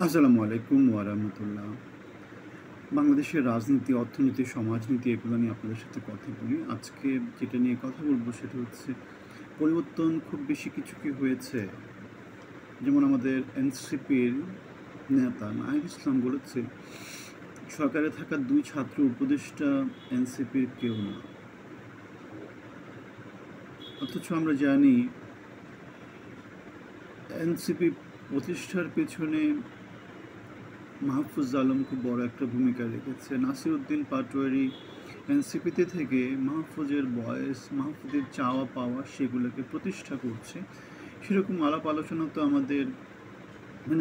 আসসালামু আলাইকুম ওয়া রাহমাতুল্লাহ। বাংলাদেশের রাজনীতি, অর্থনীতি, সমাজনীতি এগুলো নিয়ে আপনাদের সাথে কথা বলি। আজকে যেটা নিয়ে কথা বলব সেটা হচ্ছে পরিবর্তন খুব বেশি কিছু কি হয়েছে? যেমন আমাদের এনসিপির নেতা নাহিদ ইসলাম বলেছে, সরকারে থাকা ২ ছাত্র উপদেষ্টা এনসিপির কেউ না। অথচ আমরা জানি এনসিপি প্রতিষ্ঠার পেছনে মাহফুজ আলম খুব বড় একটা ভূমিকা রেখেছে। নাসিরউদ্দিন পাটোয়ারি এনসিপিতে থেকে মাহফুজের বয়স, মাহফুজের চাওয়া পাওয়া সেগুলোকে প্রতিষ্ঠা করছে। সেরকম আলাপ আলোচনা তো আমাদের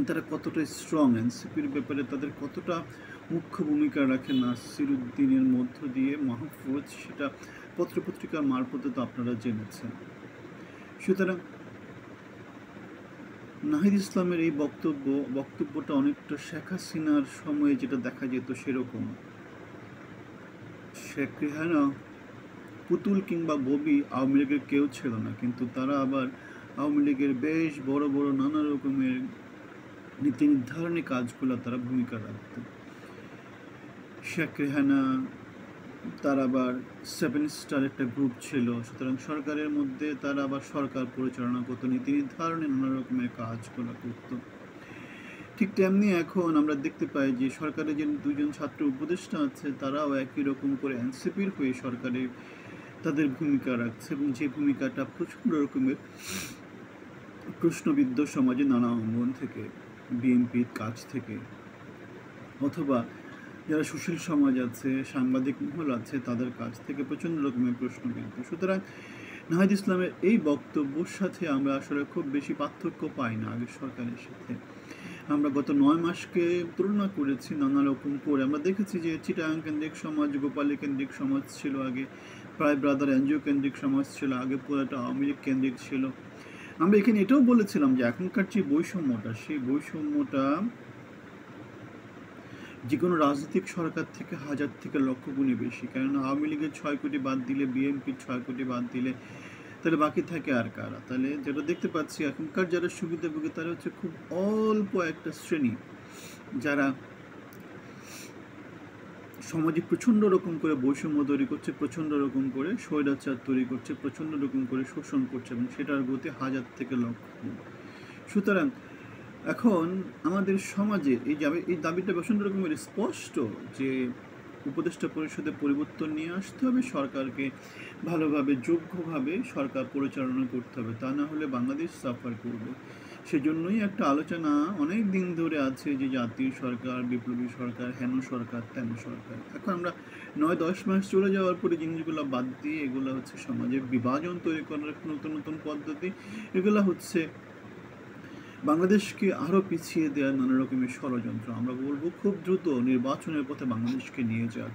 তারা কতটা স্ট্রং এনসিপির ব্যাপারে তাদের কতটা মুখ্য ভূমিকা রাখে নাসিরউদ্দিনের মধ্য দিয়ে মাহফুজ, সেটা পত্রপত্রিকার মারফতে তো আপনারা জেনেছেন। সুতরাং নাহিদ ইসলামের এই বক্তব্যটা অনেকটা শেখ হাসিনার সময়ে যেটা দেখা যেত সেরকম। শেখ রেহানা পুতুল কিংবা ববি আওয়ামী লীগের কেউ ছিল না, কিন্তু তারা আবার আওয়ামী লীগের বেশ বড় বড় নানা রকমের নীতি নির্ধারণী কাজগুলো তারা ভূমিকা রাখত। শেখ রেহানা তার আবার 7 স্টার একটা গ্রুপ ছিল, সুতরাং সরকারের মধ্যে তারা আবার সরকার পরিচালনা করতো, নীতি নির্ধারণে নানা রকমের কাজগুলো করতো। ঠিক তেমনি এখন আমরা দেখতে পাই যে সরকারের যে 2জন ছাত্র উপদেষ্টা আছে তারাও একই রকম করে এনসিপির হয়ে সরকারে তাদের ভূমিকা রাখছে, এবং যে ভূমিকাটা প্রচণ্ড রকমের প্রশ্নবিদ্ধ সমাজে নানা অঙ্গন থেকে, বিএনপির কাছ থেকে, অথবা যারা সুশীল সমাজ আছে, সাংবাদিক মহল আছে, তাদের কাছ থেকে প্রচণ্ড রকমের প্রশ্নবিদ্ধ। সুতরাং নাহিদ ইসলামের এই বক্তব্যের সাথে আমরা আসলে খুব বেশি পার্থক্য পাই না আগের সরকারের সাথে। আমরা গত 9 মাসকে তুলনা করেছি নানা রকম করে। আমরা দেখেছি যে চিটাগাং কেন্দ্রিক সমাজ, গোপালী কেন্দ্রিক সমাজ ছিল আগে, প্রায় ব্রাদার এনজিও কেন্দ্রিক সমাজ ছিল আগে, পুরোটা আওয়ামী লীগ কেন্দ্রিক ছিল। আমরা এখানে এটাও বলেছিলাম যে এখনকার যে বৈষম্যটা, সেই বৈষম্যটা যে কোনো রাজনৈতিক সরকার থেকে 1000 থেকে লক্ষ গুণে বেশি। কেননা আওয়ামী লীগের 6 কোটি বাদ দিলে, বিএনপির 6 কোটি বাদ দিলে, তাহলে বাকি থাকে আর কারা? তাহলে যেটা দেখতে পাচ্ছি এখনকার যারা সুবিধাভোগী তারা হচ্ছে খুব অল্প একটা শ্রেণী, যারা সমাজে প্রচণ্ড রকম করে বৈষম্য তৈরি করছে, প্রচণ্ড রকম করে স্বৈরাচার তৈরি করছে, প্রচণ্ড রকম করে শোষণ করছে, এবং সেটার গতি 1000 থেকে লক্ষ। সুতরাং এখন আমাদের সমাজে এই দাবিটা প্রচণ্ড রকমের স্পষ্ট যে উপদেষ্টা পরিষদে পরিবর্তন নিয়ে আসতে হবে, সরকারকে ভালোভাবে যোগ্যভাবে সরকার পরিচালনা করতে হবে, তা না হলে বাংলাদেশ সাফার করবে। সেজন্যই একটা আলোচনা অনেক দিন ধরে আছে যে জাতীয় সরকার, বিপ্লবী সরকার, হেন সরকার, তেন সরকার। এখন আমরা 9-10 মাস চলে যাওয়ার পরে জিনিসগুলো বাদ দিয়ে এগুলো হচ্ছে সমাজে বিভাজন তৈরি করার নতুন নতুন পদ্ধতি, এগুলো হচ্ছে বাংলাদেশকে আরও পিছিয়ে দেওয়ার নানা রকমের ষড়যন্ত্র। আমরা বলবো খুব দ্রুত নির্বাচনের পথে বাংলাদেশকে নিয়ে যাক।